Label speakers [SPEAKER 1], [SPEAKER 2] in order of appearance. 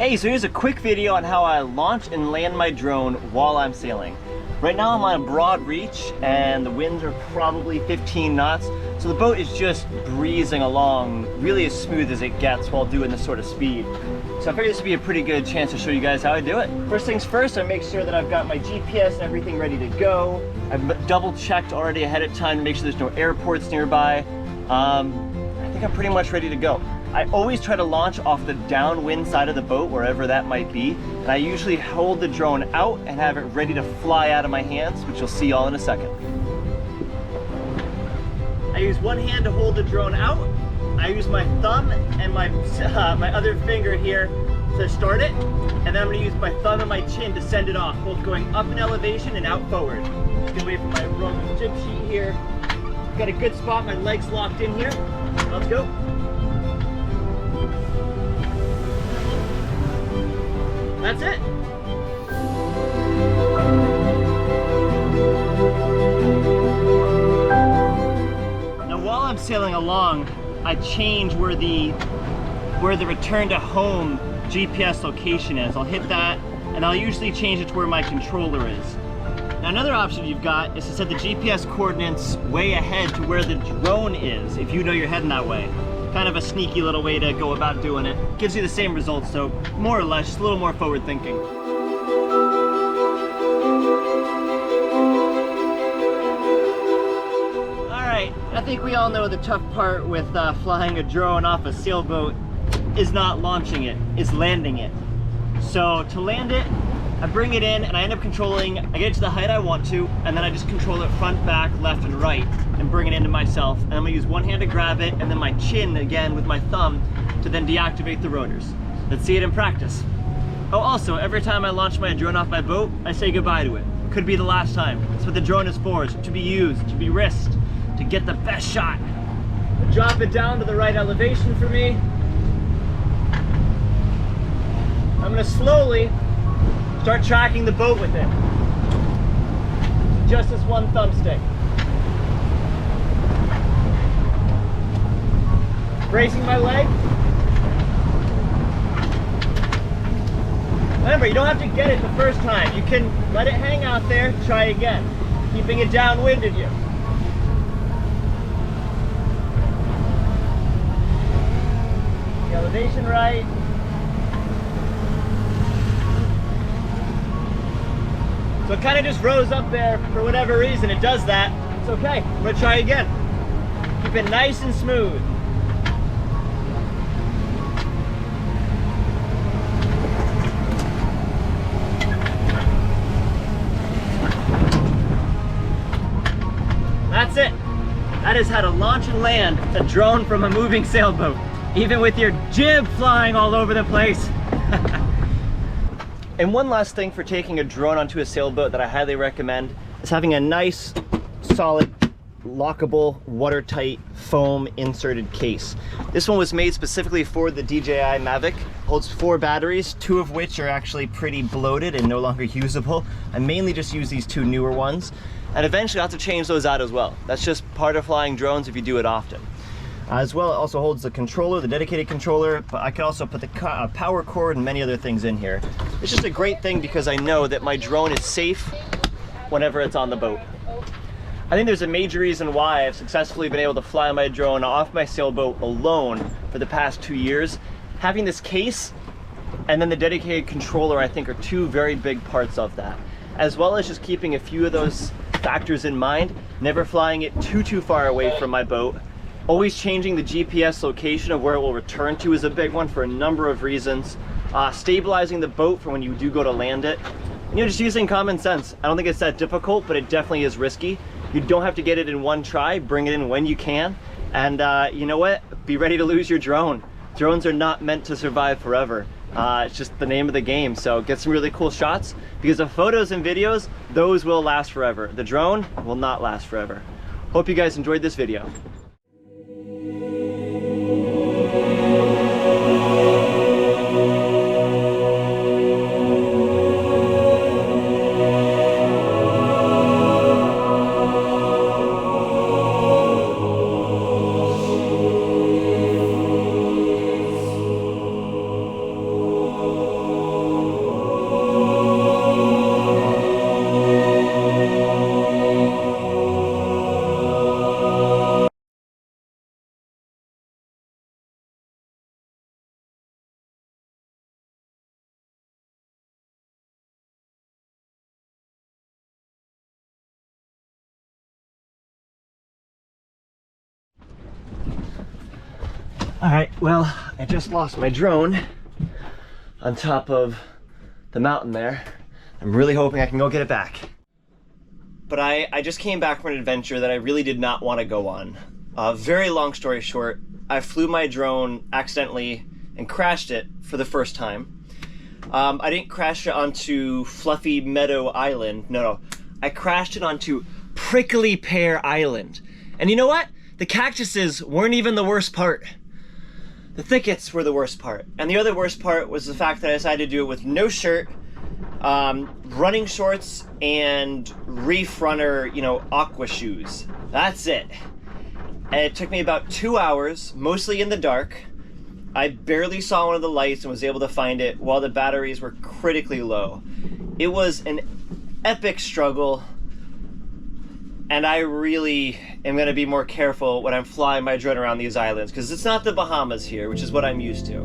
[SPEAKER 1] Hey, so here's a quick video on how I launch and land my drone while I'm sailing. Right now I'm on a broad reach and the winds are probably 15 knots, so the boat is just breezing along really as smooth as it gets while doing this sort of speed. So I figured this would be a pretty good chance to show you guys how I do it. First things first, I make sure that I've got my GPS and everything ready to go. I've double checked already ahead of time to make sure there's no airports nearby. I think I'm pretty much ready to go. I always try to launch off the downwind side of the boat, wherever that might be, and I usually hold the drone out and have it ready to fly out of my hands, which you'll see all in a second. I use one hand to hold the drone out. I use my thumb and my other finger here to start it, and then I'm going to use my thumb and my chin to send it off, both going up in elevation and out forward. Just get away from my Roman jib sheet here. Got a good spot, my legs locked in here. Let's go. That's it. Now while I'm sailing along, I change where the return to home GPS location is. I'll hit that and I'll usually change it to where my controller is. Now another option you've got is to set the GPS coordinates way ahead to where the drone is if you know you're heading that way. Kind of a sneaky little way to go about doing it. Gives you the same results, so more or less, just a little more forward thinking. Alright, I think we all know the tough part with flying a drone off a sailboat is not launching it, it's landing it. So to land it, I bring it in and I end up controlling, I get it to the height I want to, and then I just control it front, back, left, and right, and bring it into myself. And I'm gonna use one hand to grab it, and then my chin again with my thumb to then deactivate the rotors. Let's see it in practice. Oh, also, every time I launch my drone off my boat, I say goodbye to it. Could be the last time. That's what the drone is for, is to be used, to be risked, to get the best shot. Drop it down to the right elevation for me. I'm gonna slowly start tracking the boat with it. Just as one thumbstick. Bracing my leg. Remember, you don't have to get it the first time. You can let it hang out there, try again. Keeping it downwind of you. The elevation right. So it kind of just rose up there for whatever reason. It does that. It's okay. I'm going to try again. Keep it nice and smooth. That's it. That is how to launch and land a drone from a moving sailboat, even with your jib flying all over the place. And one last thing for taking a drone onto a sailboat that I highly recommend is having a nice, solid, lockable, watertight foam inserted case. This one was made specifically for the DJI Mavic. Holds 4 batteries, 2 of which are actually pretty bloated and no longer usable. I mainly just use these 2 newer ones. And eventually I'll have to change those out as well. That's just part of flying drones if you do it often. As well, it also holds the controller, the dedicated controller, but I can also put the power cord and many other things in here. It's just a great thing because I know that my drone is safe whenever it's on the boat. I think there's a major reason why I've successfully been able to fly my drone off my sailboat alone for the past 2 years. Having this case and then the dedicated controller, I think, are 2 very big parts of that. As well as just keeping a few of those factors in mind, never flying it too far away from my boat. Always changing the GPS location of where it will return to is a big one for a number of reasons. Stabilizing the boat for when you do go to land it. And, just using common sense. I don't think it's that difficult, but it definitely is risky. You don't have to get it in one try. Bring it in when you can. And you know what? Be ready to lose your drone. Drones are not meant to survive forever. It's just the name of the game. So get some really cool shots, because the photos and videos, those will last forever. The drone will not last forever. Hope you guys enjoyed this video. All right, well, I just lost my drone on top of the mountain there. I'm really hoping I can go get it back. But I just came back from an adventure that I really did not want to go on. Very long story short, I flew my drone accidentally and crashed it for the first time. I didn't crash it onto Fluffy Meadow Island. No, I crashed it onto Prickly Pear Island. And you know what? The cactuses weren't even the worst part. The thickets were the worst part. And the other worst part was the fact that I decided to do it with no shirt, running shorts, and Reef Runner, aqua shoes. That's it. And it took me about 2 hours, mostly in the dark. I barely saw one of the lights and was able to find it while the batteries were critically low. It was an epic struggle, and I really am going to be more careful when I'm flying my drone around these islands, because it's not the Bahamas here, which is what I'm used to.